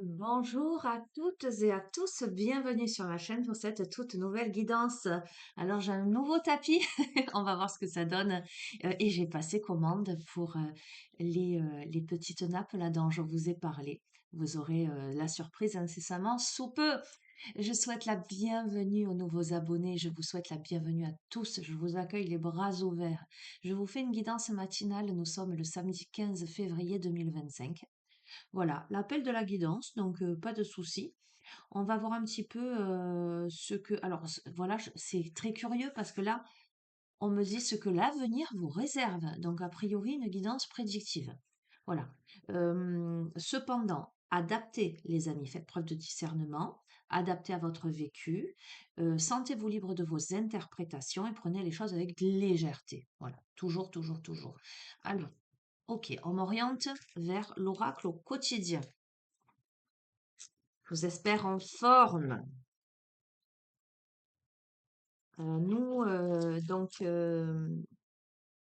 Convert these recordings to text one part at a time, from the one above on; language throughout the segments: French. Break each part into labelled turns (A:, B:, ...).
A: Bonjour à toutes et à tous, bienvenue sur ma chaîne pour cette toute nouvelle guidance. Alors j'ai un nouveau tapis, on va voir ce que ça donne. Et j'ai passé commande pour les petites nappes là dont je vous ai parlé. Vous aurez la surprise incessamment sous peu. Je souhaite la bienvenue aux nouveaux abonnés, je vous souhaite la bienvenue à tous, je vous accueille les bras ouverts. Je vous fais une guidance matinale, nous sommes le samedi 15 février 2025. Voilà, l'appel de la guidance, donc pas de souci. On va voir un petit peu ce que... Alors voilà, c'est très curieux parce que là, on me dit ce que l'avenir vous réserve. Donc a priori, une guidance prédictive. Voilà. Cependant, adaptez, les amis, faites preuve de discernement, adaptez à votre vécu, sentez-vous libre de vos interprétations et prenez les choses avec légèreté. Voilà, toujours, toujours, toujours. Alors, ok, on m'oriente vers l'oracle au quotidien. Je vous espère en forme. Nous,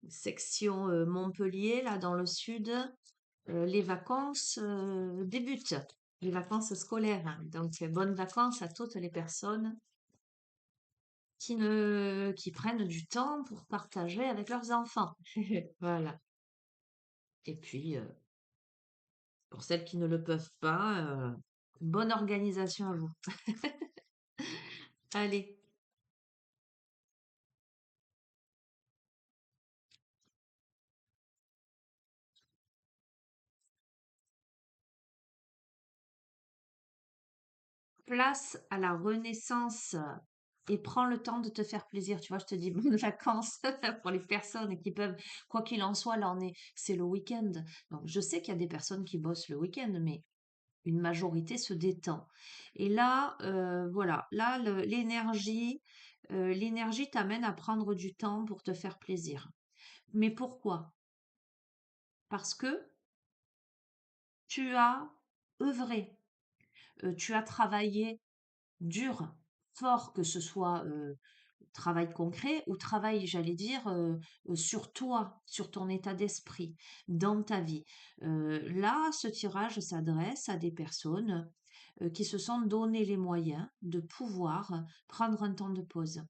A: section Montpellier, là dans le sud, les vacances débutent, les vacances scolaires. Donc, bonnes vacances à toutes les personnes qui prennent du temps pour partager avec leurs enfants. Voilà. Et puis, pour celles qui ne le peuvent pas, bonne organisation à vous. Allez. Place à la renaissance et prends le temps de te faire plaisir. Tu vois, je te dis bonnes vacances pour les personnes qui peuvent, quoi qu'il en soit, là c'est le week-end. Donc je sais qu'il y a des personnes qui bossent le week-end, mais une majorité se détend. Et là, voilà, là l'énergie t'amène à prendre du temps pour te faire plaisir. Mais pourquoi? Parce que tu as œuvré, tu as travaillé dur, fort, que ce soit travail concret ou travail, j'allais dire, sur toi, sur ton état d'esprit, dans ta vie. Là, ce tirage s'adresse à des personnes qui se sont donné les moyens de pouvoir prendre un temps de pause.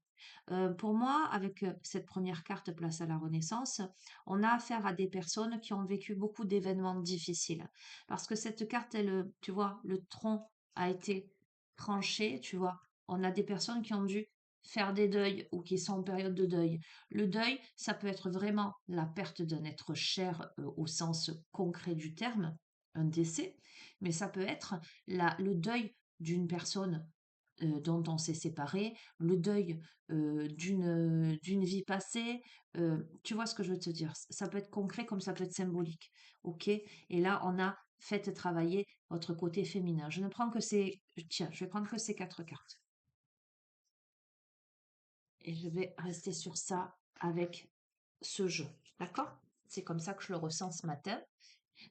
A: Pour moi, avec cette première carte Place à la Renaissance, on a affaire à des personnes qui ont vécu beaucoup d'événements difficiles. Parce que cette carte, elle, tu vois, le tronc a été tranché, tu vois. On a des personnes qui ont dû faire des deuils ou qui sont en période de deuil. Le deuil, ça peut être vraiment la perte d'un être cher au sens concret du terme, un décès, mais ça peut être le deuil d'une personne dont on s'est séparé, le deuil d'une vie passée. Tu vois ce que je veux te dire? Ça peut être concret comme ça peut être symbolique. Ok? Et là, on a fait travailler votre côté féminin. Je ne prends que ces... Tiens, je vais prendre que ces quatre cartes. Et je vais rester sur ça avec ce jeu. D'accord? C'est comme ça que je le ressens ce matin.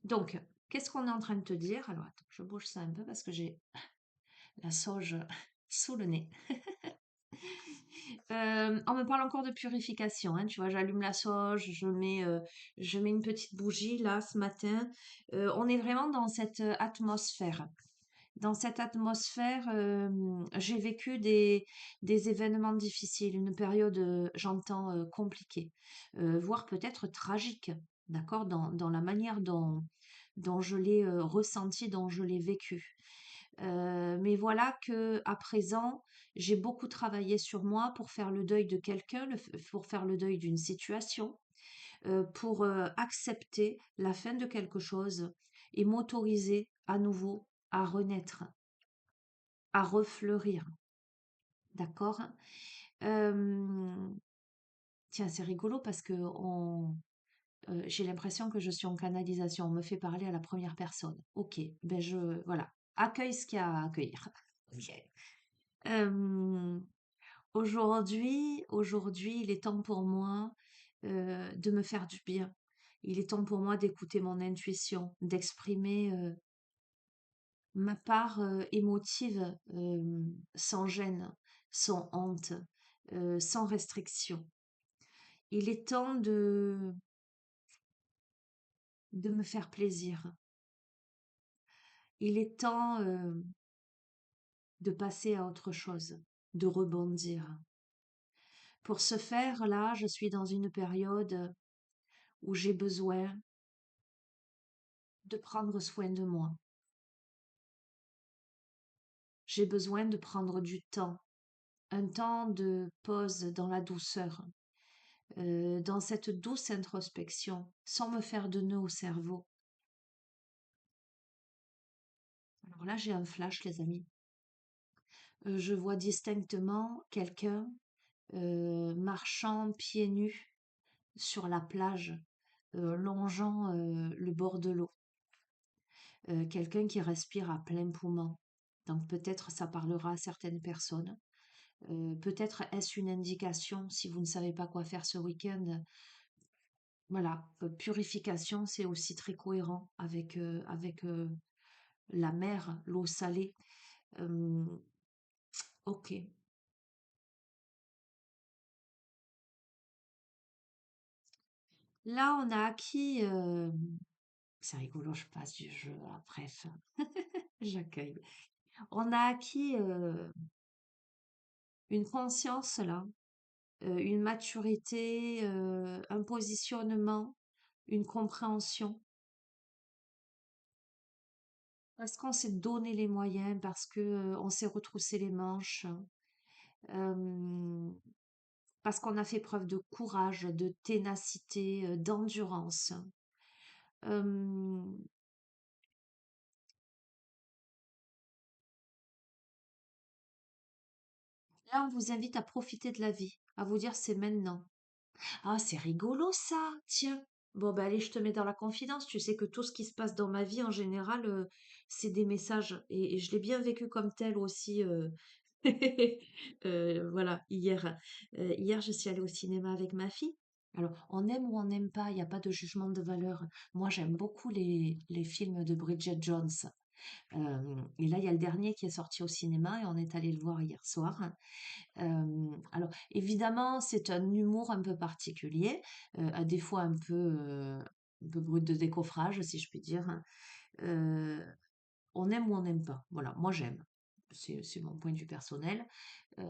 A: Donc, qu'est-ce qu'on est en train de te dire? Alors, attends, je bouge ça un peu parce que j'ai la sauge sous le nez. On me parle encore de purification, hein, tu vois, j'allume la sauge, je mets une petite bougie là ce matin. On est vraiment dans cette atmosphère. Dans cette atmosphère, j'ai vécu des événements difficiles, une période, j'entends, compliquée, voire peut-être tragique, d'accord, dans la manière dont je l'ai ressenti, dont je l'ai vécu. Mais voilà que à présent, j'ai beaucoup travaillé sur moi pour faire le deuil de quelqu'un, pour faire le deuil d'une situation, pour accepter la fin de quelque chose et m'autoriser à nouveau à renaître, à refleurir. D'accord? Euh, Tiens, c'est rigolo parce que j'ai l'impression que je suis en canalisation. On me fait parler à la première personne. Ok, ben voilà. Accueille ce qu'il y a à accueillir. Ok. Euh, aujourd'hui, il est temps pour moi de me faire du bien. Il est temps pour moi d'écouter mon intuition, d'exprimer ma part émotive sans gêne, sans honte, sans restriction. Il est temps de me faire plaisir. Il est temps de passer à autre chose, de rebondir. Pour ce faire, là, je suis dans une période où j'ai besoin de prendre soin de moi. J'ai besoin de prendre du temps, un temps de pause dans la douceur, dans cette douce introspection, sans me faire de nœuds au cerveau. Alors là, j'ai un flash, les amis. Je vois distinctement quelqu'un marchant pieds nus sur la plage, longeant le bord de l'eau. Quelqu'un qui respire à plein poumon. Donc peut-être ça parlera à certaines personnes. Peut-être est-ce une indication si vous ne savez pas quoi faire ce week-end. Voilà, purification, c'est aussi très cohérent avec la mer, l'eau salée. Euh, ok. Là, on a acquis. C'est rigolo, je passe du jeu. Bref, j'accueille. On a acquis une conscience là, une maturité, un positionnement, une compréhension. Parce qu'on s'est donné les moyens, parce que on s'est retroussé les manches, euh, parce qu'on a fait preuve de courage, de ténacité, d'endurance. Euh, Là, on vous invite à profiter de la vie, à vous dire c'est maintenant. Ah, c'est rigolo ça, tiens. Bon, bah allez, je te mets dans la confidence. Tu sais que tout ce qui se passe dans ma vie, en général, c'est des messages. Et je l'ai bien vécu comme tel aussi. Voilà, hier. Hier, je suis allée au cinéma avec ma fille. Alors, on aime ou on n'aime pas, il n'y a pas de jugement de valeur. Moi, j'aime beaucoup les films de Bridget Jones. Et là, il y a le dernier qui est sorti au cinéma et on est allé le voir hier soir. Alors évidemment, c'est un humour un peu particulier, à des fois un peu brut de décoffrage, si je puis dire. Heu, on aime ou on n'aime pas. Voilà, moi j'aime. C'est mon point de vue personnel. Heu,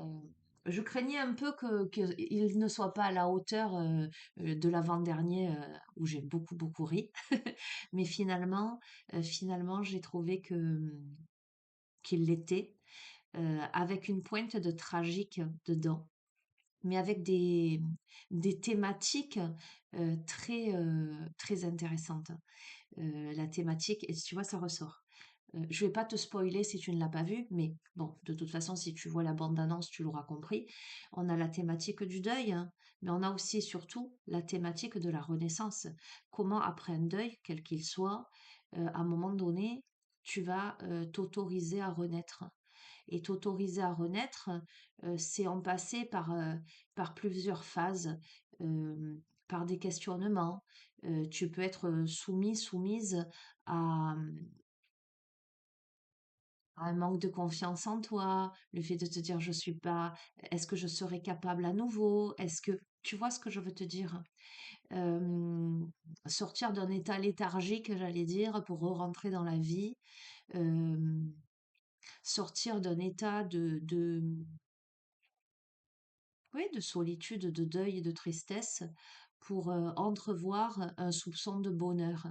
A: je craignais un peu qu'il ne soit pas à la hauteur, de l'avant-dernier, où j'ai beaucoup, beaucoup ri. Mais finalement, j'ai trouvé qu'il l'était, avec une pointe de tragique dedans, mais avec des thématiques très intéressantes. La thématique, et tu vois, ça ressort. Je vais pas te spoiler si tu ne l'as pas vu, mais bon, de toute façon, si tu vois la bande-annonce, tu l'auras compris. On a la thématique du deuil, hein, mais on a aussi et surtout la thématique de la renaissance. Comment, après un deuil, quel qu'il soit, à un moment donné, tu vas t'autoriser à renaître. Et t'autoriser à renaître, c'est en passer par plusieurs phases, par des questionnements. Tu peux être soumis, soumise à, à un manque de confiance en toi, le fait de te dire je suis pas, est-ce que je serai capable à nouveau? Est-ce que tu vois ce que je veux te dire? Euh, Sortir d'un état léthargique, j'allais dire, pour re-rentrer dans la vie. Euh, Sortir d'un état oui, de solitude, de deuil et de tristesse pour entrevoir un soupçon de bonheur.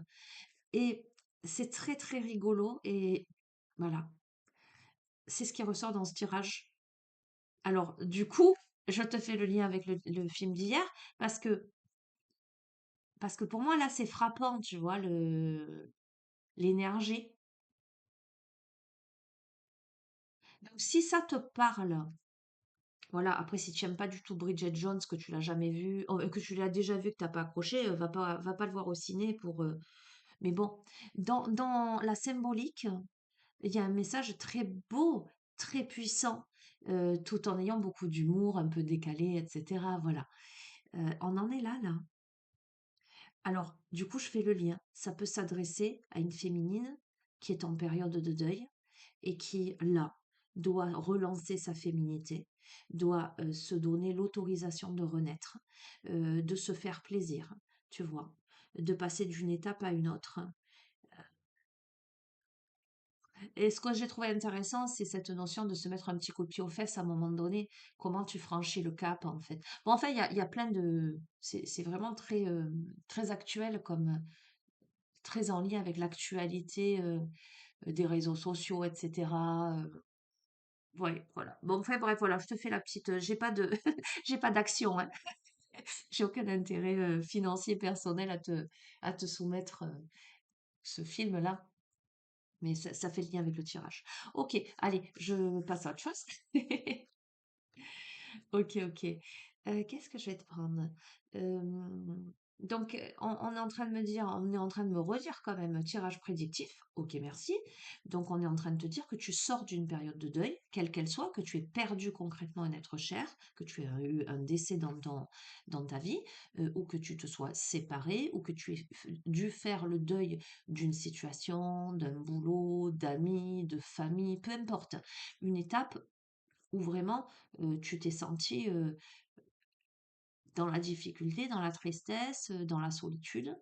A: Et c'est très très rigolo et voilà, c'est ce qui ressort dans ce tirage. Alors, du coup, je te fais le lien avec le film d'hier parce que, parce que pour moi, là, c'est frappant, tu vois, l'énergie. Donc, si ça te parle, voilà, après, si tu n'aimes pas du tout Bridget Jones, que tu l'as jamais vu, que tu l'as déjà vu, que t'as pas accroché, va pas le voir au ciné pour. Mais bon, dans la symbolique, il y a un message très beau, très puissant, tout en ayant beaucoup d'humour, un peu décalé, etc. Voilà. On en est là, là. Alors, du coup, je fais le lien. Ça peut s'adresser à une féminine qui est en période de deuil et qui, là, doit relancer sa féminité, doit se donner l'autorisation de renaître, de se faire plaisir, tu vois, de passer d'une étape à une autre. Et ce que j'ai trouvé intéressant, c'est cette notion de se mettre un petit coup de pied aux fesses à un moment donné. Comment tu franchis le cap, en fait. Bon, en fait, il y a plein de... C'est vraiment très actuel, comme très en lien avec l'actualité des réseaux sociaux, etc. Ouais, voilà. Bon, enfin, bref, voilà, je te fais la petite... j'ai pas de... j'ai pas d'action, hein. J'ai aucun intérêt financier personnel à te soumettre ce film-là. Mais ça fait le lien avec le tirage. Ok, allez, je passe à autre chose. Ok, ok. Qu'est-ce que je vais te prendre? Donc, on est en train de me dire, on est en train de me redire quand même, tirage prédictif. Ok, merci. Donc, on est en train de te dire que tu sors d'une période de deuil, quelle qu'elle soit, que tu aies perdu concrètement un être cher, que tu as eu un décès dans ta vie, ou que tu te sois séparé, ou que tu aies dû faire le deuil d'une situation, d'un boulot, d'amis, de famille, peu importe. Une étape où vraiment tu t'es senti dans la difficulté, dans la tristesse, dans la solitude.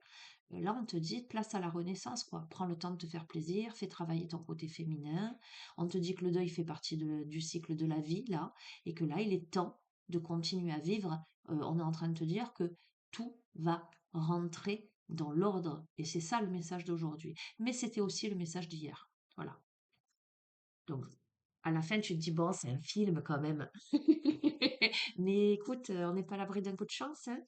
A: Là, on te dit place à la renaissance, quoi. Prends le temps de te faire plaisir, fais travailler ton côté féminin. On te dit que le deuil fait partie du cycle de la vie, là, et que là, il est temps de continuer à vivre. On est en train de te dire que tout va rentrer dans l'ordre. Et c'est ça le message d'aujourd'hui. Mais c'était aussi le message d'hier. Voilà. Donc, à la fin, tu te dis, bon, c'est un film quand même. Mais écoute, on n'est pas à l'abri d'un coup de chance, hein.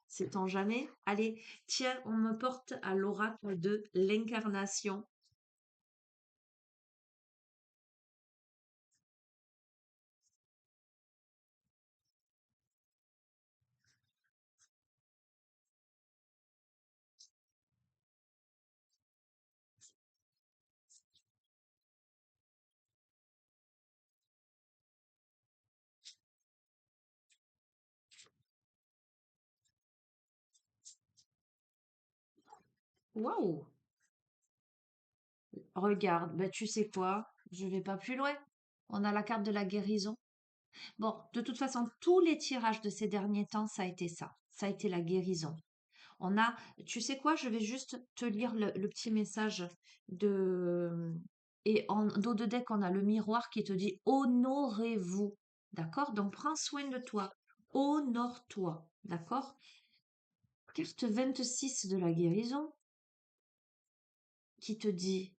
A: Sait-on jamais? Allez, tiens, on me porte à l'oracle de l'incarnation. Waouh! Regarde, ben, tu sais quoi? Je vais pas plus loin. On a la carte de la guérison. Bon, de toute façon, tous les tirages de ces derniers temps, ça a été ça. Ça a été la guérison. On a, tu sais quoi, je vais juste te lire le petit message de... Et en dos de deck, on a le miroir qui te dit honorez-vous. D'accord? Donc prends soin de toi. Honore-toi. D'accord? Carte 26 de la guérison qui te dit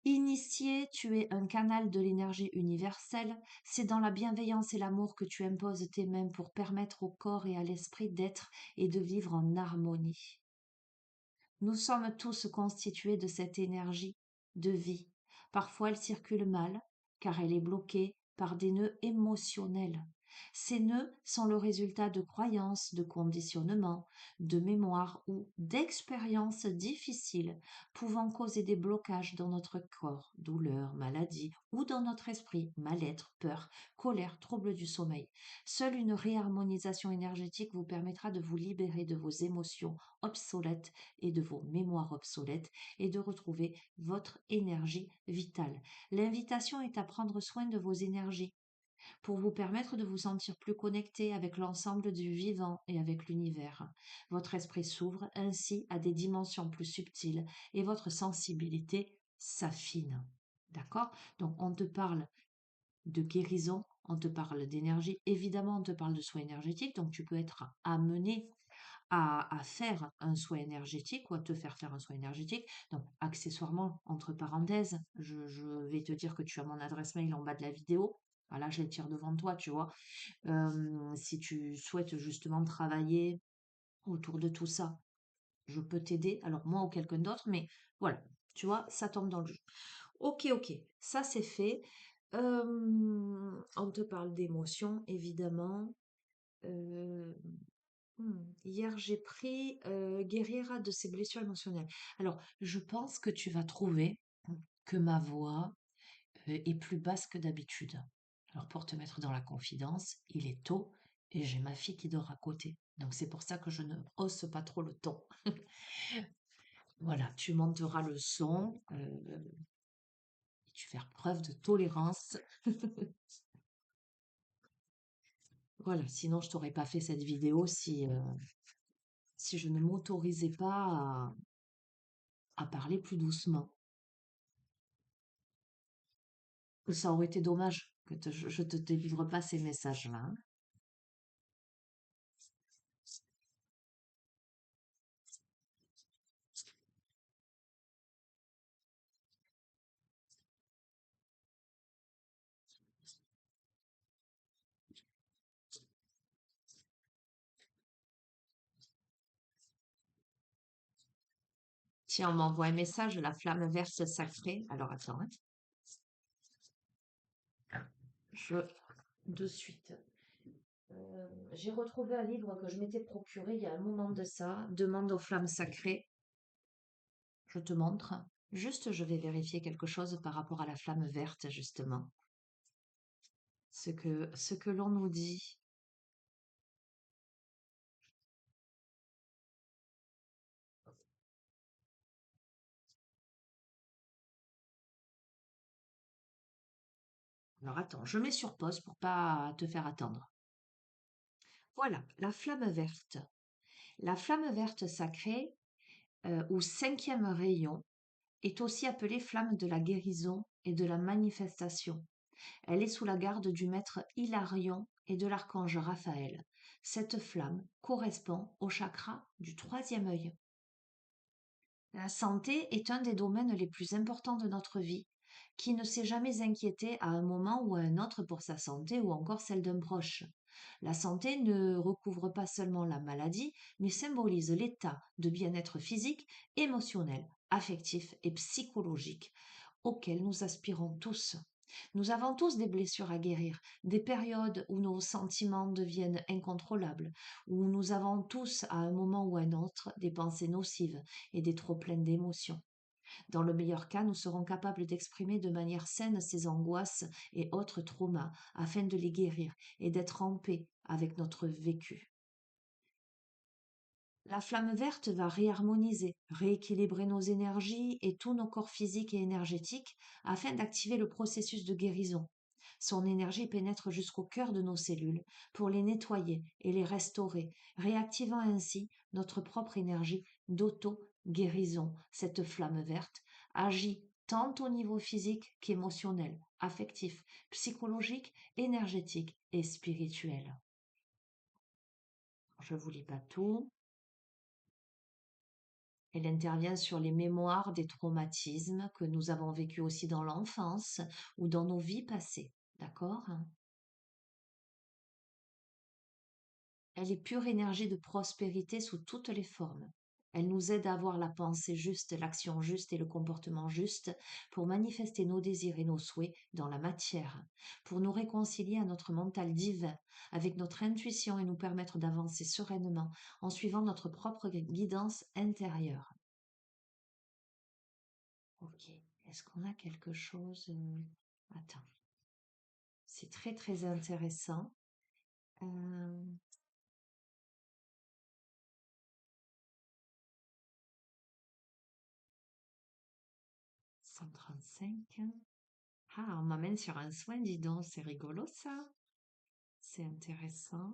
A: initié, tu es un canal de l'énergie universelle. C'est dans la bienveillance et l'amour que tu imposes tes mains pour permettre au corps et à l'esprit d'être et de vivre en harmonie. Nous sommes tous constitués de cette énergie de vie. Parfois elle circule mal, car elle est bloquée par des nœuds émotionnels. Ces nœuds sont le résultat de croyances, de conditionnements, de mémoires ou d'expériences difficiles pouvant causer des blocages dans notre corps, douleurs, maladies, ou dans notre esprit, mal-être, peur, colère, troubles du sommeil. Seule une réharmonisation énergétique vous permettra de vous libérer de vos émotions obsolètes et de vos mémoires obsolètes et de retrouver votre énergie vitale. L'invitation est à prendre soin de vos énergies pour vous permettre de vous sentir plus connecté avec l'ensemble du vivant et avec l'univers. Votre esprit s'ouvre ainsi à des dimensions plus subtiles et votre sensibilité s'affine. D'accord? Donc on te parle de guérison, on te parle d'énergie, évidemment on te parle de soins énergétiques, donc tu peux être amené à faire un soin énergétique ou à te faire faire un soin énergétique. Donc, accessoirement, entre parenthèses, je vais te dire que tu as mon adresse mail en bas de la vidéo. Voilà, je les tire devant toi, tu vois. Si tu souhaites justement travailler autour de tout ça, je peux t'aider. Alors, moi ou quelqu'un d'autre, mais voilà, tu vois, ça tombe dans le jeu. Ok, ok, ça c'est fait. On te parle d'émotions, évidemment. Euh, Hier, j'ai pris guérira de ses blessures émotionnelles. Alors, je pense que tu vas trouver que ma voix est plus basse que d'habitude. Alors, pour te mettre dans la confidence, il est tôt et j'ai ma fille qui dort à côté. Donc, c'est pour ça que je ne hausse pas trop le ton. Voilà, tu monteras le son et tu faire preuve de tolérance. Voilà, sinon je t'aurais pas fait cette vidéo si je ne m'autorisais pas à parler plus doucement. Ça aurait été dommage que je te délivre pas ces messages-là, hein. Tiens, on m'envoie un message, la flamme verte sacrée. Alors attends, hein. Je de suite. J'ai retrouvé un livre que je m'étais procuré il y a un moment de ça. Demande aux flammes sacrées. Je te montre. Juste, je vais vérifier quelque chose par rapport à la flamme verte, justement. Ce que l'on nous dit. Alors attends, je mets sur pause pour pas te faire attendre. Voilà, la flamme verte. La flamme verte sacrée, ou cinquième rayon, est aussi appelée flamme de la guérison et de la manifestation. Elle est sous la garde du maître Hilarion et de l'archange Raphaël. Cette flamme correspond au chakra du troisième œil. La santé est un des domaines les plus importants de notre vie. Qui ne s'est jamais inquiété à un moment ou à un autre pour sa santé ou encore celle d'un proche? La santé ne recouvre pas seulement la maladie, mais symbolise l'état de bien-être physique, émotionnel, affectif et psychologique auquel nous aspirons tous. Nous avons tous des blessures à guérir, des périodes où nos sentiments deviennent incontrôlables, où nous avons tous à un moment ou à un autre des pensées nocives et des trop-pleines d'émotions. Dans le meilleur cas, nous serons capables d'exprimer de manière saine ces angoisses et autres traumas afin de les guérir et d'être en paix avec notre vécu. La flamme verte va réharmoniser, rééquilibrer nos énergies et tous nos corps physiques et énergétiques afin d'activer le processus de guérison. Son énergie pénètre jusqu'au cœur de nos cellules pour les nettoyer et les restaurer, réactivant ainsi notre propre énergie d'auto-guérison. Cette flamme verte agit tant au niveau physique qu'émotionnel, affectif, psychologique, énergétique et spirituel. Je vous lis pas tout. Elle intervient sur les mémoires des traumatismes que nous avons vécus aussi dans l'enfance ou dans nos vies passées. D'accord? Elle est pure énergie de prospérité sous toutes les formes. Elle nous aide à avoir la pensée juste, l'action juste et le comportement juste pour manifester nos désirs et nos souhaits dans la matière, pour nous réconcilier à notre mental divin, avec notre intuition et nous permettre d'avancer sereinement en suivant notre propre guidance intérieure. Ok, est-ce qu'on a quelque chose? Attends, c'est très très intéressant. Euh, 135. Ah, on m'amène sur un soin, dis donc, c'est rigolo ça. C'est intéressant.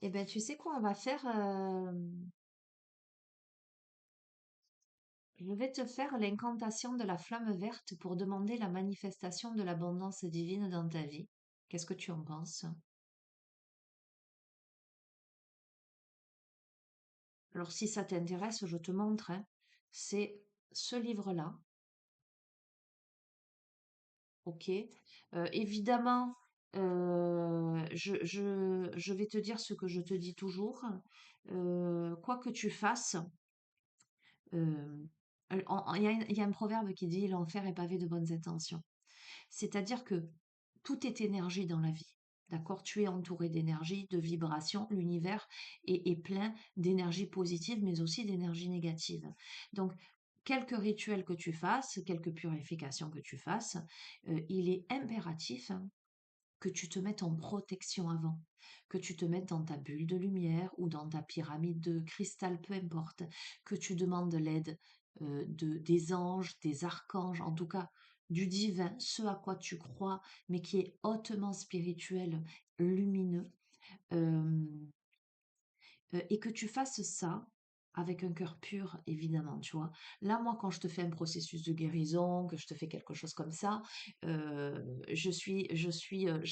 A: Eh ben, tu sais quoi, on va faire. Je vais te faire l'incantation de la flamme verte pour demander la manifestation de l'abondance divine dans ta vie. Qu'est-ce que tu en penses? Alors, si ça t'intéresse, je te montre, hein. C'est ce livre-là. Ok. Évidemment, je vais te dire ce que je te dis toujours. Quoi que tu fasses, euh, il y a un proverbe qui dit l'enfer est pavé de bonnes intentions. C'est-à-dire que tout est énergie dans la vie. D'accord? Tu es entouré d'énergie, de vibrations. L'univers est plein d'énergie positive, mais aussi d'énergie négative. Donc, quelques rituels que tu fasses, quelques purifications que tu fasses, il est impératif, hein, que tu te mettes en protection avant, que tu te mettes dans ta bulle de lumière ou dans ta pyramide de cristal, peu importe, que tu demandes l'aide des anges, des archanges, en tout cas du divin, ce à quoi tu crois, mais qui est hautement spirituel, lumineux, euh, et que tu fasses ça avec un cœur pur, évidemment, tu vois. Là, moi, quand je te fais un processus de guérison, que je te fais quelque chose comme ça, je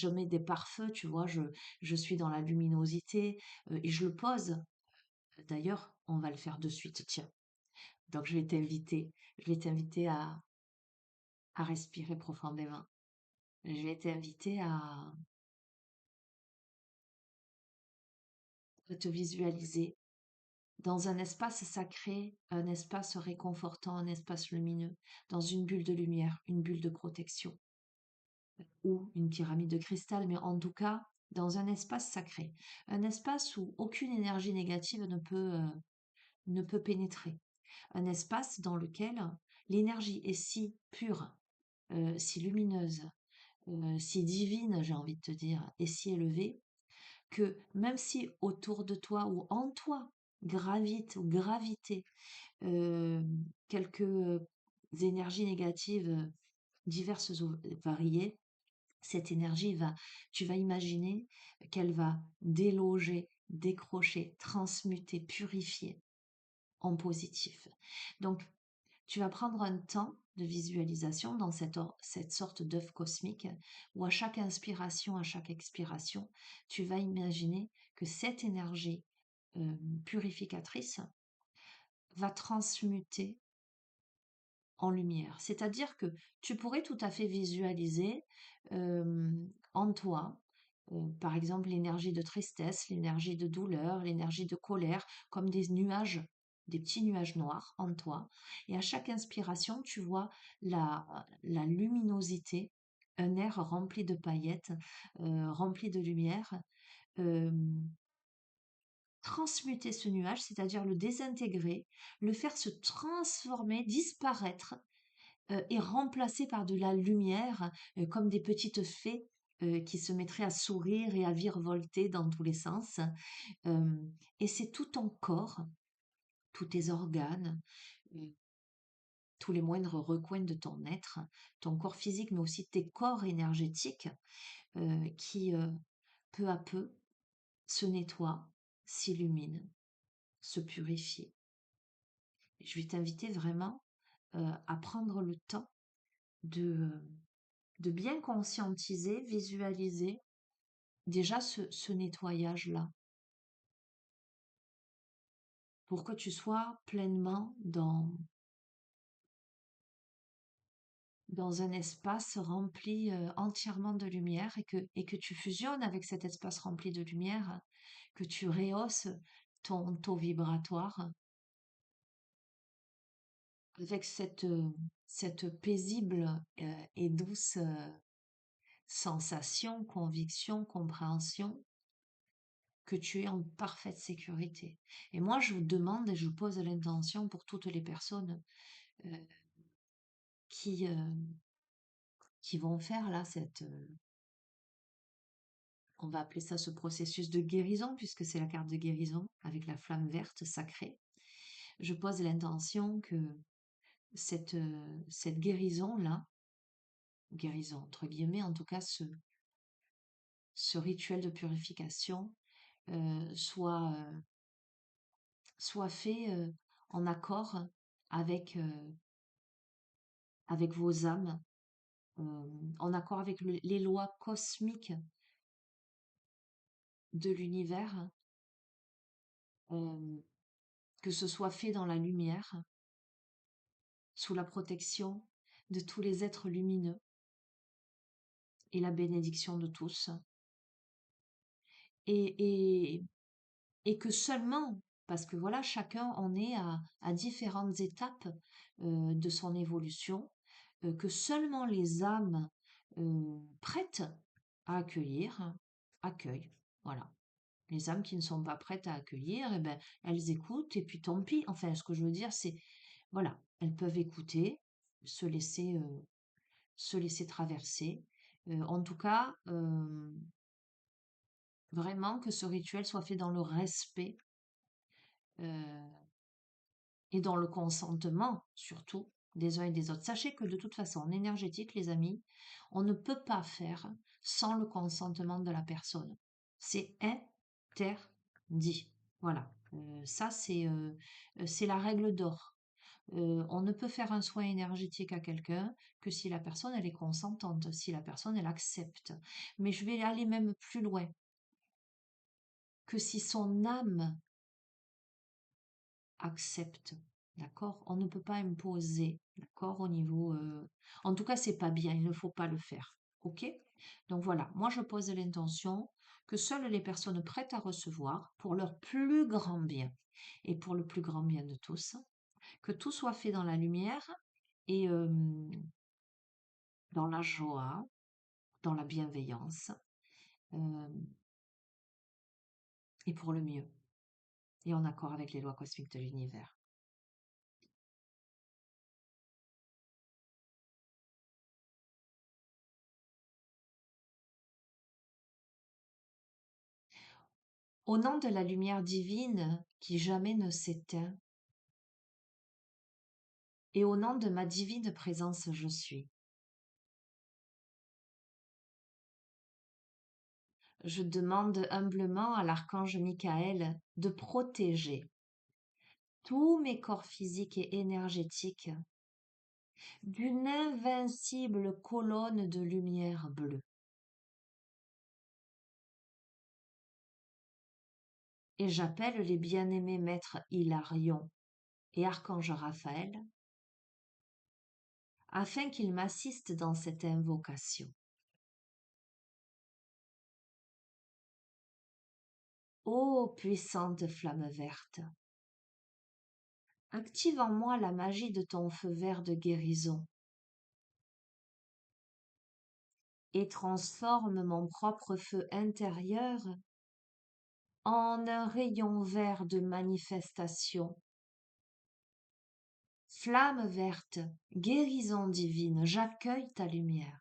A: mets des pare-feux, tu vois, je suis dans la luminosité et je le pose. D'ailleurs, on va le faire de suite, tiens. Donc, je vais t'inviter à respirer profondément. Je vais t'inviter à te visualiser dans un espace sacré, un espace réconfortant, un espace lumineux, dans une bulle de lumière, une bulle de protection, ou une pyramide de cristal, mais en tout cas, dans un espace sacré, un espace où aucune énergie négative ne peut pénétrer, un espace dans lequel l'énergie est si pure, si lumineuse, si divine, j'ai envie de te dire, et si élevée, que même si autour de toi ou en toi gravitent ou gravitaient euh, quelques énergies négatives diverses ou variées, cette énergie tu vas imaginer qu'elle va déloger, décrocher, transmuter, purifier en positif. Donc, tu vas prendre un temps de visualisation dans cette sorte d'œuf cosmique où à chaque inspiration, à chaque expiration, tu vas imaginer que cette énergie purificatrice va transmuter en lumière. C'est-à-dire que tu pourrais tout à fait visualiser euh, en toi, par exemple, l'énergie de tristesse, l'énergie de douleur, l'énergie de colère, comme des nuages, des petits nuages noirs en toi. Et à chaque inspiration, tu vois la luminosité, un air rempli de paillettes, rempli de lumière. euh, Transmuter ce nuage, c'est-à-dire le désintégrer, le faire se transformer, disparaître et remplacé par de la lumière, comme des petites fées qui se mettraient à sourire et à virevolter dans tous les sens. Euh, et c'est tout ton corps, tous tes organes, euh, tous les moindres recoins de ton être, ton corps physique, mais aussi tes corps énergétiques qui, peu à peu, se nettoient, s'illuminent, se purifient. Je vais t'inviter vraiment à prendre le temps de, de bien conscientiser, visualiser déjà ce nettoyage-là, pour que tu sois pleinement dans un espace rempli entièrement de lumière et que tu fusionnes avec cet espace rempli de lumière, que tu rehausses ton taux vibratoire avec cette paisible et douce sensation, conviction, compréhension que tu es en parfaite sécurité. Et moi, je vous demande et je pose l'intention pour toutes les personnes euh, qui, euh, qui vont faire là on va appeler ça ce processus de guérison, puisque c'est la carte de guérison avec la flamme verte sacrée. Je pose l'intention que cette guérison-là, guérison entre guillemets, en tout cas ce rituel de purification, soit, soit fait en accord avec, avec vos âmes, en accord avec les lois cosmiques de l'univers, euh, que ce soit fait dans la lumière, sous la protection de tous les êtres lumineux et la bénédiction de tous. Et, et, et que seulement, parce que voilà, chacun en est à différentes étapes de son évolution, que seulement les âmes prêtes à accueillir accueillent. Voilà. Les âmes qui ne sont pas prêtes à accueillir, eh ben, elles écoutent et puis tant pis. Enfin, ce que je veux dire, c'est, voilà, elles peuvent écouter, se laisser, se laisser traverser. En tout cas, vraiment que ce rituel soit fait dans le respect euh, et dans le consentement, surtout, des uns et des autres. Sachez que de toute façon, en énergétique, les amis, on ne peut pas faire sans le consentement de la personne. C'est interdit. Voilà. Ça, c'est la règle d'or. On ne peut faire un soin énergétique à quelqu'un que si la personne elle est consentante, si la personne elle accepte. Mais je vais aller même plus loin, que si son âme accepte, d'accord? On ne peut pas imposer, d'accord? Au niveau, en tout cas, c'est pas bien, il ne faut pas le faire, ok? Donc voilà, moi je pose l'intention que seules les personnes prêtes à recevoir, pour leur plus grand bien et pour le plus grand bien de tous, que tout soit fait dans la lumière et dans la joie, dans la bienveillance, euh, et pour le mieux, et en accord avec les lois cosmiques de l'univers. Au nom de la lumière divine qui jamais ne s'éteint, et au nom de ma divine présence je suis, je demande humblement à l'archange Michael de protéger tous mes corps physiques et énergétiques d'une invincible colonne de lumière bleue. Et j'appelle les bien-aimés maîtres Hilarion et archange Raphaël afin qu'ils m'assistent dans cette invocation. Ô puissante flamme verte, active en moi la magie de ton feu vert de guérison et transforme mon propre feu intérieur en un rayon vert de manifestation. Flamme verte, guérison divine, j'accueille ta lumière.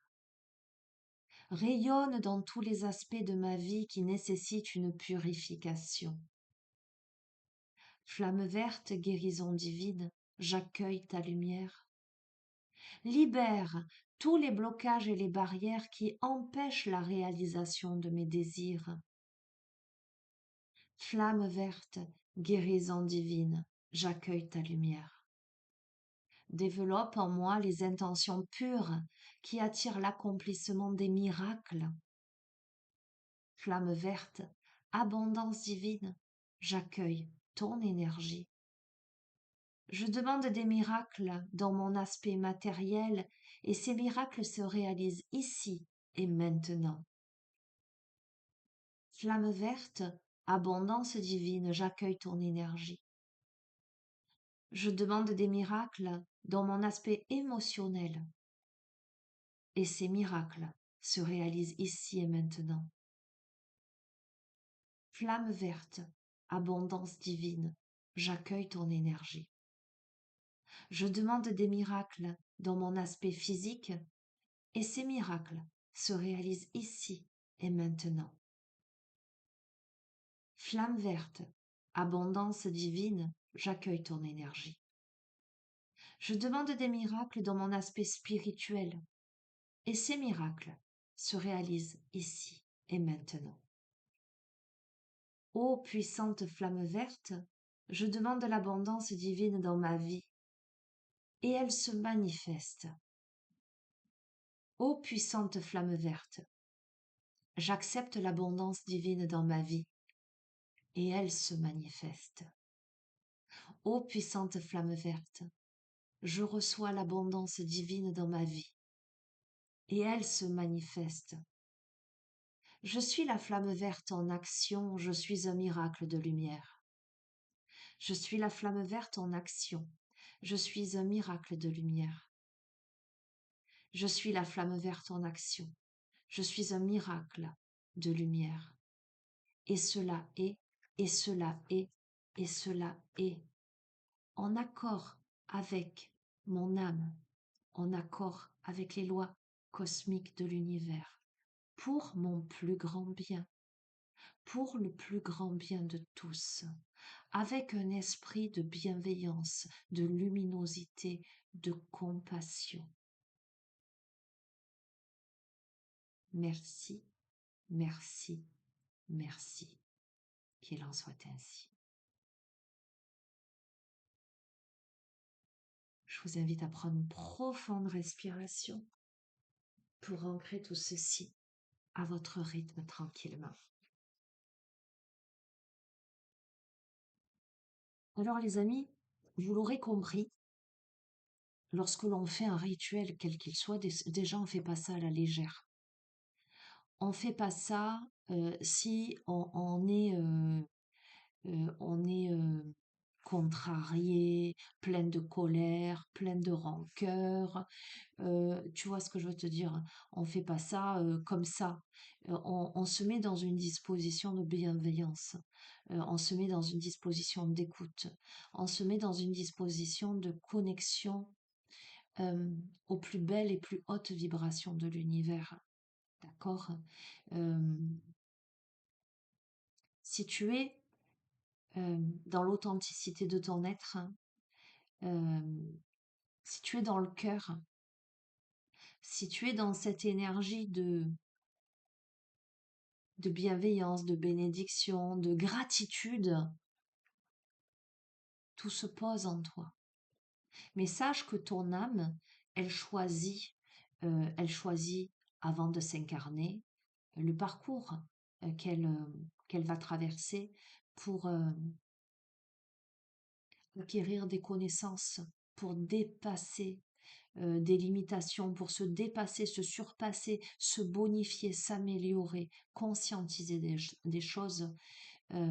A: Rayonne dans tous les aspects de ma vie qui nécessitent une purification. Flamme verte, guérison divine, j'accueille ta lumière. Libère tous les blocages et les barrières qui empêchent la réalisation de mes désirs. Flamme verte, guérison divine, j'accueille ta lumière. Développe en moi les intentions pures qui attirent l'accomplissement des miracles. Flamme verte, abondance divine, j'accueille ton énergie. Je demande des miracles dans mon aspect matériel et ces miracles se réalisent ici et maintenant. Flamme verte, abondance divine, j'accueille ton énergie. Je demande des miracles dans mon aspect émotionnel et ces miracles se réalisent ici et maintenant. Flamme verte, abondance divine, j'accueille ton énergie. Je demande des miracles dans mon aspect physique et ces miracles se réalisent ici et maintenant. Flamme verte, abondance divine, j'accueille ton énergie. Je demande des miracles dans mon aspect spirituel et ces miracles se réalisent ici et maintenant. Ô puissante flamme verte, je demande l'abondance divine dans ma vie et elle se manifeste. Ô puissante flamme verte, j'accepte l'abondance divine dans ma vie et elle se manifeste. Ô puissante flamme verte, je reçois l'abondance divine dans ma vie et elle se manifeste. Je suis la flamme verte en action, je suis un miracle de lumière. Je suis la flamme verte en action, je suis un miracle de lumière. Je suis la flamme verte en action, je suis un miracle de lumière. Et cela est, et cela est, et cela est, en accord avec mon âme, en accord avec les lois cosmiques de l'univers, pour mon plus grand bien, pour le plus grand bien de tous, avec un esprit de bienveillance, de luminosité, de compassion. Merci, merci, merci. Qu'il en soit ainsi. Je vous invite à prendre une profonde respiration pour ancrer tout ceci à votre rythme tranquillement. Alors les amis, vous l'aurez compris, lorsque l'on fait un rituel, quel qu'il soit, déjà on ne fait pas ça à la légère. On ne fait pas ça si on est contrarié, plein de colère, plein de rancœur. Tu vois ce que je veux te dire? On fait pas ça comme ça. On se met dans une disposition de bienveillance. On se met dans une disposition d'écoute. On se met dans une disposition de connexion euh, aux plus belles et plus hautes vibrations de l'univers. D'accord? Euh, Si tu es dans l'authenticité de ton être, euh, si tu es dans le cœur, si tu es dans cette énergie de bienveillance, de bénédiction, de gratitude, tout se pose en toi. Mais sache que ton âme, elle choisit avant de s'incarner le parcours qu'elle va traverser pour acquérir des connaissances, pour dépasser des limitations, pour se dépasser, se surpasser, se bonifier, s'améliorer, conscientiser des choses. Euh,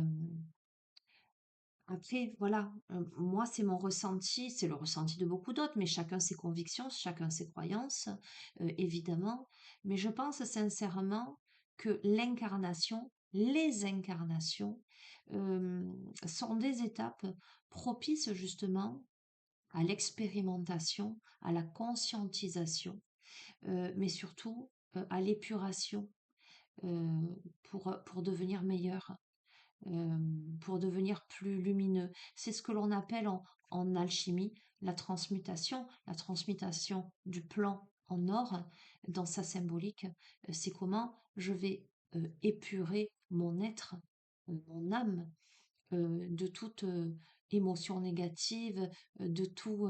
A: Après, voilà, moi, c'est mon ressenti, c'est le ressenti de beaucoup d'autres, mais chacun ses convictions, chacun ses croyances, évidemment. Mais je pense sincèrement que l'incarnation, les incarnations, euh, sont des étapes propices justement à l'expérimentation, à la conscientisation, mais surtout à l'épuration euh, pour devenir meilleur, euh, pour devenir plus lumineux. C'est ce que l'on appelle en alchimie la transmutation du plan en or dans sa symbolique. C'est comment je vais épurer mon être, mon âme, de toute émotion négative, de tout,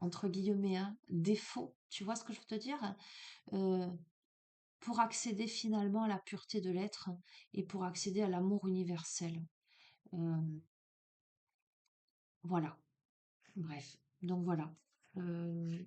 A: entre guillemets, hein, défaut. Tu vois ce que je veux te dire? Euh, pour accéder finalement à la pureté de l'être et pour accéder à l'amour universel. Euh, voilà, bref. Donc voilà. De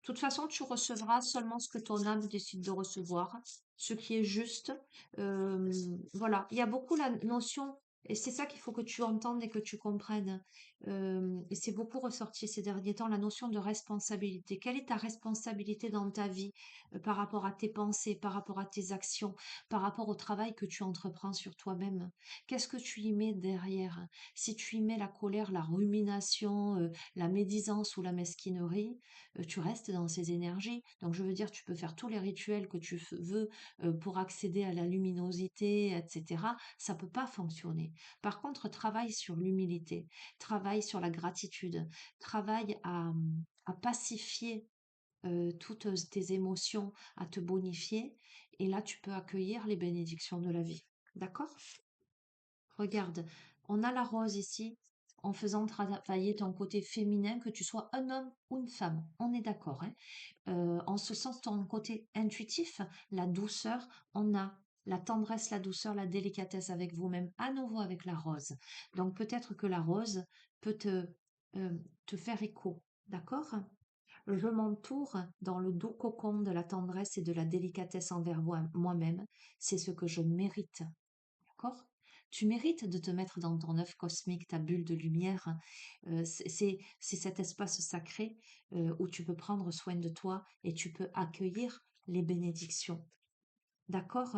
A: toute façon, tu recevras seulement ce que ton âme décide de recevoir, ce qui est juste. Euh, voilà, il y a beaucoup la notion, et c'est ça qu'il faut que tu entendes et que tu comprennes. Et c'est beaucoup ressorti ces derniers temps, la notion de responsabilité. Quelle est ta responsabilité dans ta vie par rapport à tes pensées, par rapport à tes actions, par rapport au travail que tu entreprends sur toi-même? Qu'est-ce que tu y mets derrière? Si tu y mets la colère, la rumination, la médisance ou la mesquinerie, tu restes dans ces énergies. Donc, je veux dire, tu peux faire tous les rituels que tu veux pour accéder à la luminosité, etc. Ça peut pas fonctionner. Par contre, travaille sur l'humilité, travaille sur la gratitude, travaille à pacifier toutes tes émotions, à te bonifier. Et là, tu peux accueillir les bénédictions de la vie. D'accord? Regarde, on a la rose ici en faisant travailler ton côté féminin, que tu sois un homme ou une femme. On est d'accord, hein? En ce sens, ton côté intuitif, la douceur, on a la tendresse, la douceur, la délicatesse avec vous-même, à nouveau avec la rose. Donc peut-être que la rose peut te faire écho, d'accord? Je m'entoure dans le doux cocon de la tendresse et de la délicatesse envers moi-même. C'est ce que je mérite. D'accord? Tu mérites de te mettre dans ton œuf cosmique, ta bulle de lumière. C'est cet espace sacré où tu peux prendre soin de toi et tu peux accueillir les bénédictions. D'accord?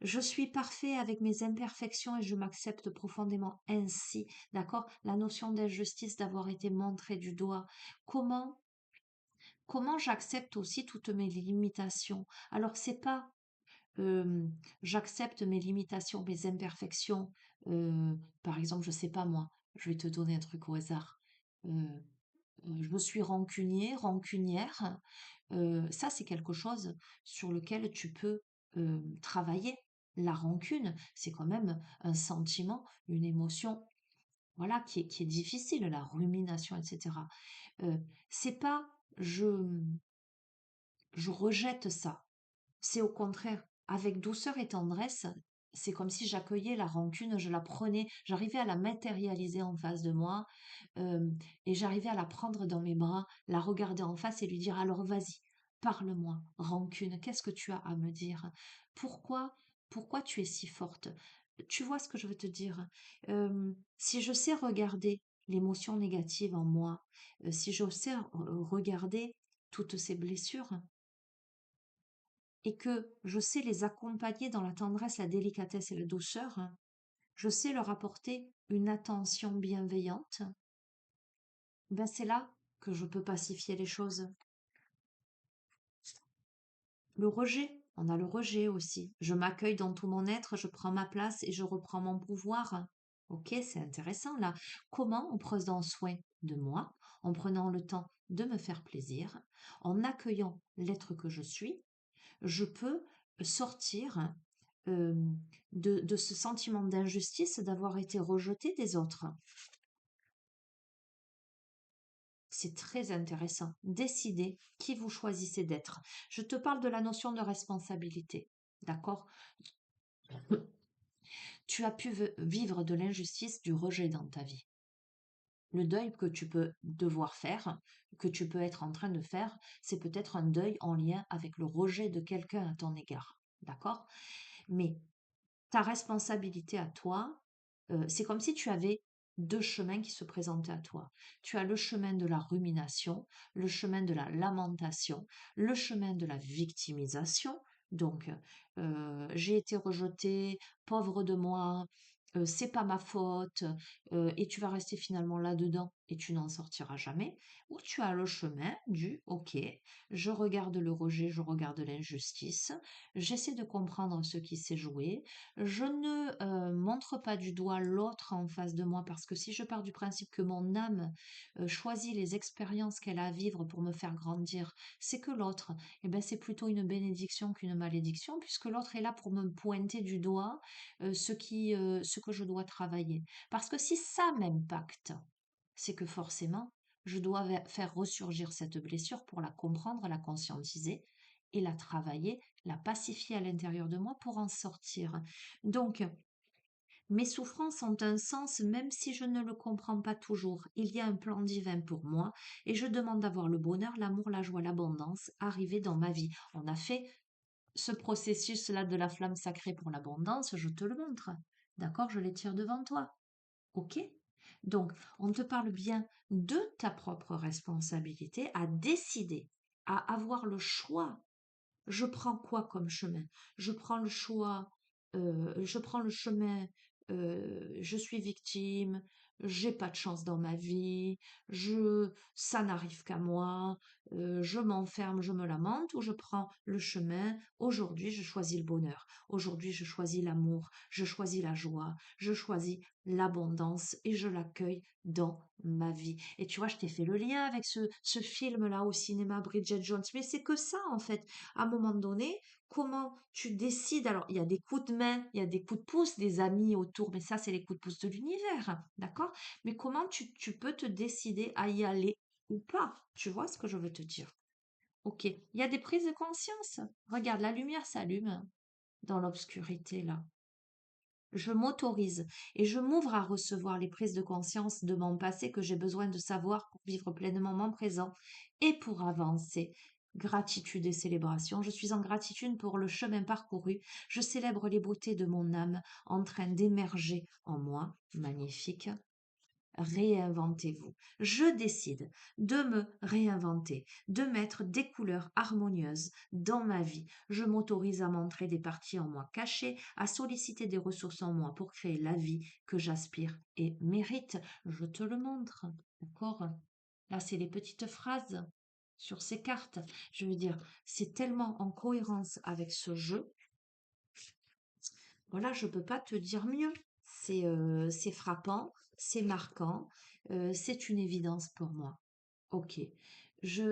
A: Je suis parfait avec mes imperfections et je m'accepte profondément ainsi. D'accord? La notion d'injustice, d'avoir été montré du doigt. Comment, comment j'accepte aussi toutes mes limitations? Alors, c'est pas euh, j'accepte mes limitations, mes imperfections. Par exemple, je sais pas moi, je vais te donner un truc au hasard. Euh, je suis rancunier, rancunière. Ça, c'est quelque chose sur lequel tu peux travailler. La rancune, c'est quand même un sentiment, une émotion voilà, qui est difficile, la rumination, etc. Euh, c'est pas je rejette ça. C'est au contraire, avec douceur et tendresse, c'est comme si j'accueillais la rancune, je la prenais, j'arrivais à la matérialiser en face de moi, euh, et j'arrivais à la prendre dans mes bras, la regarder en face et lui dire, alors vas-y, parle-moi, rancune, qu'est-ce que tu as à me dire? Pourquoi, pourquoi tu es si forte? Tu vois ce que je veux te dire? Si je sais regarder l'émotion négative en moi, si je sais regarder toutes ces blessures, et que je sais les accompagner dans la tendresse, la délicatesse et la douceur, je sais leur apporter une attention bienveillante, ben c'est là que je peux pacifier les choses. Le rejet, on a le rejet aussi. Je m'accueille dans tout mon être, je prends ma place et je reprends mon pouvoir. Ok, c'est intéressant là. Comment en prenant soin de moi, en prenant le temps de me faire plaisir, en accueillant l'être que je peux sortir euh, de ce sentiment d'injustice d'avoir été rejeté des autres. C'est très intéressant. Décidez qui vous choisissez d'être. Je te parle de la notion de responsabilité. D'accord? Tu as pu vivre de l'injustice, du rejet dans ta vie. Le deuil que tu peux devoir faire, que tu peux être en train de faire, c'est peut-être un deuil en lien avec le rejet de quelqu'un à ton égard. D'accord? Mais ta responsabilité à toi, c'est comme si tu avais deux chemins qui se présentaient à toi. Tu as le chemin de la rumination, le chemin de la lamentation, le chemin de la victimisation. Donc, j'ai été rejeté, pauvre de moi, c'est pas ma faute, et tu vas rester finalement là-dedans et tu n'en sortiras jamais. Ou tu as le chemin du OK, je regarde le rejet, je regarde l'injustice, j'essaie de comprendre ce qui s'est joué, je ne montre pas du doigt l'autre en face de moi parce que si je pars du principe que mon âme choisit les expériences qu'elle a à vivre pour me faire grandir, c'est que l'autre, eh ben, c'est plutôt une bénédiction qu'une malédiction puisque l'autre est là pour me pointer du doigt ce que je dois travailler. Parce que si ça m'impacte, c'est que forcément, je dois faire ressurgir cette blessure pour la comprendre, la conscientiser et la travailler, la pacifier à l'intérieur de moi pour en sortir. Donc, mes souffrances ont un sens même si je ne le comprends pas toujours. Il y a un plan divin pour moi et je demande d'avoir le bonheur, l'amour, la joie, l'abondance arriver dans ma vie. On a fait ce processus-là de la flamme sacrée pour l'abondance, je te le montre. D'accord? Je les tire devant toi. OK? Donc, on te parle bien de ta propre responsabilité à décider, à avoir le choix. Je prends quoi comme chemin? Je prends le choix, je prends le chemin, je suis victime, j'ai pas de chance dans ma vie, ça n'arrive qu'à moi, je m'enferme, je me lamente, ou je prends le chemin, aujourd'hui je choisis le bonheur, aujourd'hui je choisis l'amour, je choisis la joie, je choisis l'abondance et je l'accueille dans ma vie. Et tu vois, je t'ai fait le lien avec ce film-là au cinéma, Bridget Jones, mais c'est que ça en fait à un moment donné, comment tu décides. Alors, il y a des coups de main, il y a des coups de pouce, des amis autour, mais ça, c'est les coups de pouce de l'univers, d'accord? Mais comment tu peux te décider à y aller ou pas? Tu vois ce que je veux te dire? Ok, il y a des prises de conscience. Regarde, la lumière s'allume dans l'obscurité, là. Je m'autorise et je m'ouvre à recevoir les prises de conscience de mon passé que j'ai besoin de savoir pour vivre pleinement mon présent et pour avancer. Gratitude et célébration. Je suis en gratitude pour le chemin parcouru. Je célèbre les beautés de mon âme en train d'émerger en moi. Magnifique. Réinventez-vous. Je décide de me réinventer, de mettre des couleurs harmonieuses dans ma vie. Je m'autorise à montrer des parties en moi cachées, à solliciter des ressources en moi pour créer la vie que j'aspire et mérite. Je te le montre. D'accord? Là, c'est les petites phrases sur ces cartes. Je veux dire, c'est tellement en cohérence avec ce jeu. Voilà, je ne peux pas te dire mieux. C'est frappant, c'est marquant, c'est une évidence pour moi. Ok,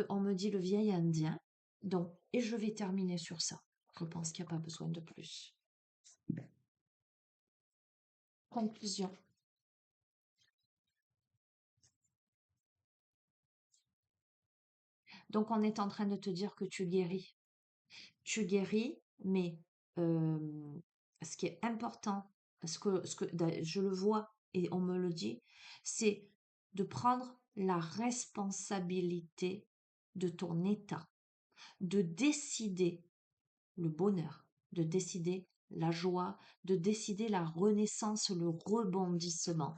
A: on me dit le vieil indien, donc, et je vais terminer sur ça. Je pense qu'il n'y a pas besoin de plus. Conclusion. Donc, on est en train de te dire que tu guéris. Tu guéris, mais euh, ce qui est important, je le vois et on me le dit, c'est de prendre la responsabilité de ton état, de décider le bonheur, de décider la joie, de décider la renaissance, le rebondissement,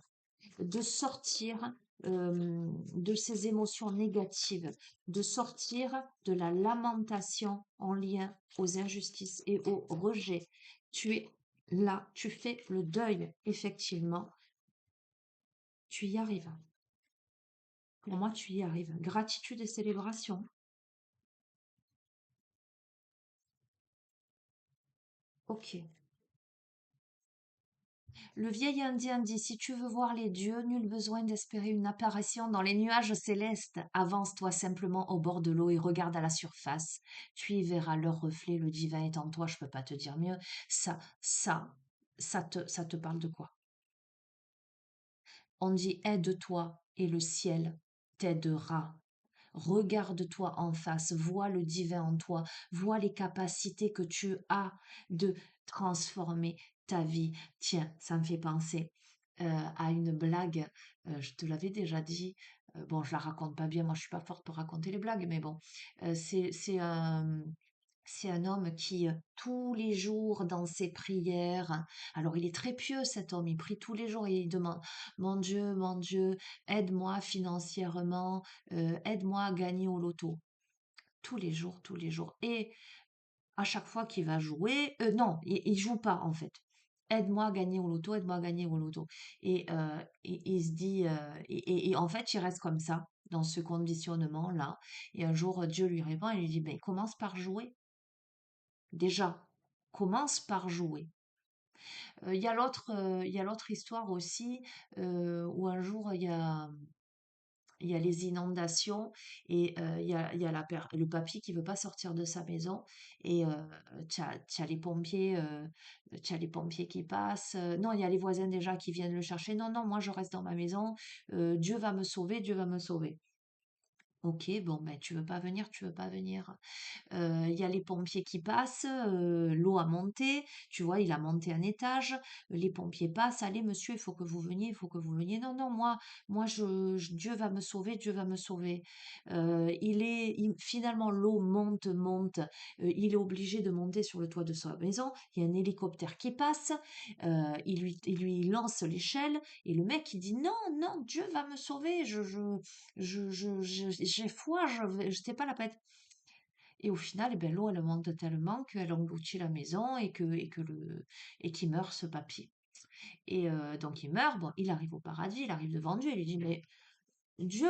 A: de sortir de ces émotions négatives, de sortir de la lamentation en lien aux injustices et au rejet. Tu es là, tu fais le deuil, effectivement. Tu y arrives. Pour moi, tu y arrives. Gratitude et célébration. Ok. Le vieil Indien dit, si tu veux voir les dieux, nul besoin d'espérer une apparition dans les nuages célestes. Avance-toi simplement au bord de l'eau et regarde à la surface. Tu y verras leur reflet, le divin est en toi, je peux pas te dire mieux. Ça te parle de quoi? On dit aide-toi et le ciel t'aidera. Regarde-toi en face, vois le divin en toi, vois les capacités que tu as de transformer ta vie. Tiens, ça me fait penser à une blague, je te l'avais déjà dit, bon, je la raconte pas bien, moi je suis pas forte pour raconter les blagues, mais bon, c'est un homme qui, tous les jours dans ses prières, alors il est très pieux cet homme, il prie tous les jours et il demande, mon Dieu, aide-moi financièrement, aide-moi à gagner au loto. Tous les jours, tous les jours. Et à chaque fois qu'il va jouer, non, il joue pas en fait. Aide-moi à gagner au loto, aide-moi à gagner au loto. Et il se dit, et en fait, il reste comme ça, dans ce conditionnement-là. Et un jour, Dieu lui répond et lui dit, ben, commence par jouer. Déjà, commence par jouer. Il y a l'autre histoire aussi où un jour il y a les inondations et il y a le papy qui veut pas sortir de sa maison et t'as les pompiers, t'as les pompiers qui passent. Non, il y a les voisins déjà qui viennent le chercher. Non, non, moi je reste dans ma maison. Dieu va me sauver, Dieu va me sauver. Ok, bon, ben tu veux pas venir, tu veux pas venir. Il y a les pompiers qui passent, l'eau a monté, tu vois, il a monté un étage, les pompiers passent, allez monsieur, il faut que vous veniez, il faut que vous veniez. Non, non, Dieu va me sauver, Dieu va me sauver. Finalement, l'eau monte, monte, il est obligé de monter sur le toit de sa maison, il y a un hélicoptère qui passe, il lui lance l'échelle, et le mec, il dit, non, non, Dieu va me sauver, j'ai foi, c'est pas la peine. Et au final, eh ben, l'eau, elle monte tellement qu'elle engloutit la maison et qu'il meurt ce papy. Et donc il meurt, bon, il arrive au paradis, il arrive devant Dieu, il lui dit, mais Dieu,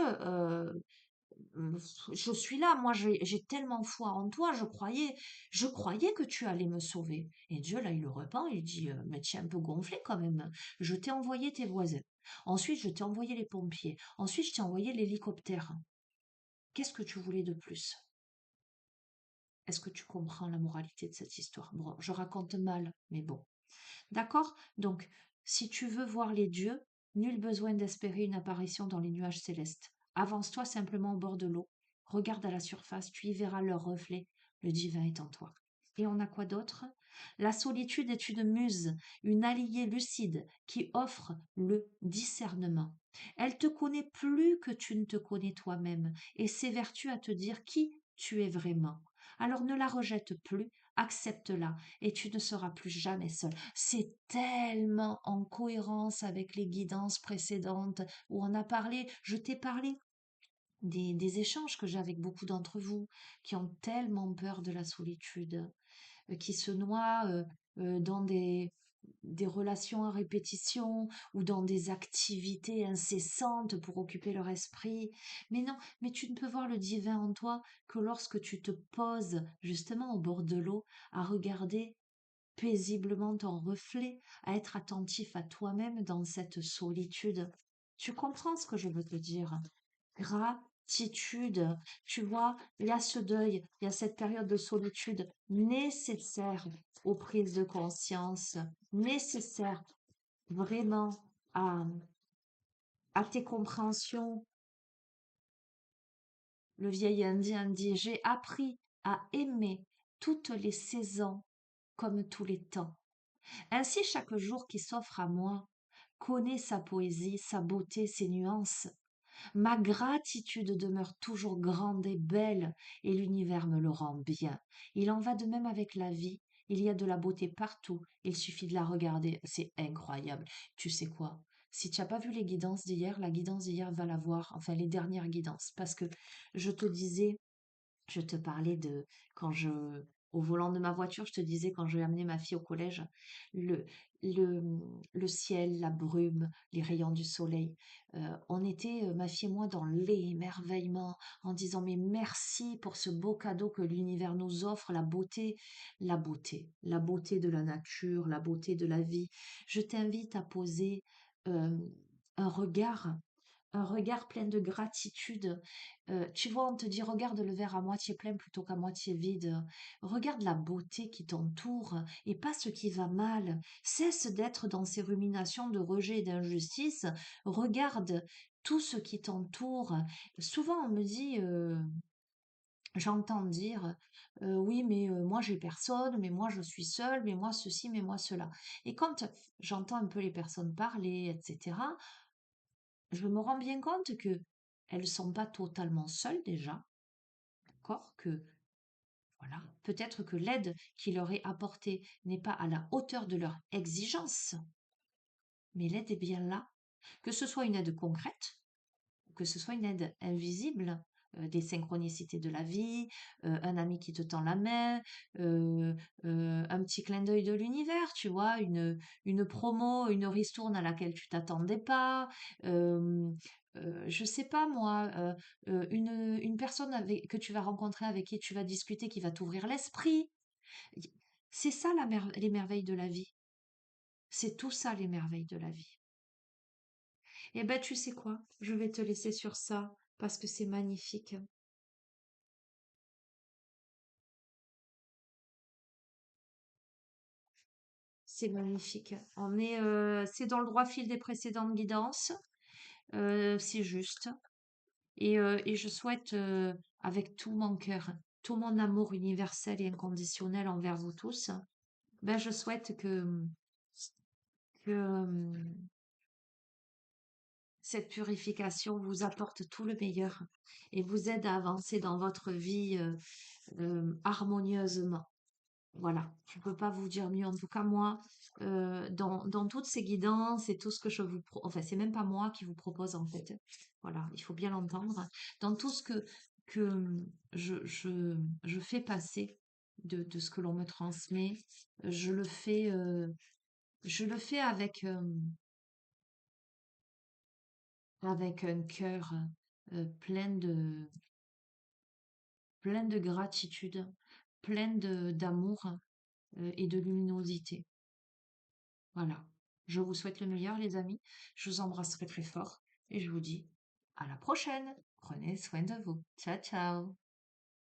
A: je suis là, moi j'ai tellement foi en toi, je croyais que tu allais me sauver. Et Dieu, là, il le reprend, il dit, mais tu es un peu gonflé quand même, je t'ai envoyé tes voisins. Ensuite, je t'ai envoyé les pompiers. Ensuite, je t'ai envoyé l'hélicoptère. Qu'est-ce que tu voulais de plus? Est-ce que tu comprends la moralité de cette histoire? Bon, je raconte mal, mais bon. D'accord? Donc, si tu veux voir les dieux, nul besoin d'espérer une apparition dans les nuages célestes. Avance-toi simplement au bord de l'eau. Regarde à la surface, tu y verras leur reflet. Le divin est en toi. Et on a quoi d'autre? La solitude est une muse, une alliée lucide qui offre le discernement. Elle te connaît plus que tu ne te connais toi-même et s'évertue à te dire qui tu es vraiment. Alors ne la rejette plus, accepte-la et tu ne seras plus jamais seul. C'est tellement en cohérence avec les guidances précédentes où on a parlé, je t'ai parlé des échanges que j'ai avec beaucoup d'entre vous qui ont tellement peur de la solitude, qui se noient dans des relations à répétition ou dans des activités incessantes pour occuper leur esprit. Mais non, mais tu ne peux voir le divin en toi que lorsque tu te poses justement au bord de l'eau à regarder paisiblement ton reflet, à être attentif à toi-même dans cette solitude. Tu comprends ce que je veux te dire? Gratitude. Tu vois, il y a ce deuil, il y a cette période de solitude nécessaire aux prises de conscience, nécessaire vraiment à, à tes compréhensions Le vieil Indien dit, j'ai appris à aimer toutes les saisons comme tous les temps. Ainsi chaque jour qui s'offre à moi connaît sa poésie, sa beauté, ses nuances. Ma gratitude demeure toujours grande et belle, et l'univers me le rend bien. Il en va de même avec la vie. Il y a de la beauté partout. Il suffit de la regarder. C'est incroyable. Tu sais quoi? Si tu n'as pas vu les guidances d'hier, la guidance d'hier va la voir. Enfin, les dernières guidances. Parce que je te disais, je te parlais de quand je, au volant de ma voiture, je te disais quand j'ai amené ma fille au collège, le, le, le ciel, la brume, les rayons du soleil. On était, ma fille et moi, dans l'émerveillement en disant mais merci pour ce beau cadeau que l'univers nous offre, la beauté, la beauté de la nature, la beauté de la vie. Je t'invite à poser euh, un regard un regard plein de gratitude. Tu vois, on te dit regarde le verre à moitié plein plutôt qu'à moitié vide. Regarde la beauté qui t'entoure et pas ce qui va mal. Cesse d'être dans ces ruminations de rejet et d'injustice. Regarde tout ce qui t'entoure. Souvent, on me dit, j'entends dire, oui, mais moi j'ai personne, mais moi je suis seule, mais moi ceci, mais moi cela. Et quand j'entends un peu les personnes parler, etc., je me rends bien compte que elles sont pas totalement seules déjà, d'accord? Que voilà, peut-être que l'aide qui leur est apportée n'est pas à la hauteur de leurs exigences, mais l'aide est bien là. Que ce soit une aide concrète, que ce soit une aide invisible, des synchronicités de la vie, un ami qui te tend la main, euh, un petit clin d'œil de l'univers, tu vois, une promo, une ristourne à laquelle tu t'attendais pas, euh, je sais pas moi, une personne que tu vas rencontrer avec qui tu vas discuter, qui va t'ouvrir l'esprit. C'est ça les merveilles de la vie. C'est tout ça les merveilles de la vie. Eh ben, tu sais quoi? Je vais te laisser sur ça parce que c'est magnifique. C'est magnifique. C'est dans le droit fil des précédentes guidances. C'est juste. Et je souhaite, avec tout mon cœur, tout mon amour universel et inconditionnel envers vous tous, ben, je souhaite que cette purification vous apporte tout le meilleur et vous aide à avancer dans votre vie harmonieusement. Voilà, je ne peux pas vous dire mieux. En tout cas, moi, dans toutes ces guidances et tout ce que je vous... Enfin, c'est même pas moi qui vous propose, en fait. Voilà, il faut bien l'entendre. Dans tout ce que je fais passer de ce que l'on me transmet, je le fais, je le fais avec un cœur plein plein de gratitude, plein d'amour et de luminosité. Voilà. Je vous souhaite le meilleur, les amis. Je vous embrasse très très fort et je vous dis à la prochaine. Prenez soin de vous. Ciao, ciao.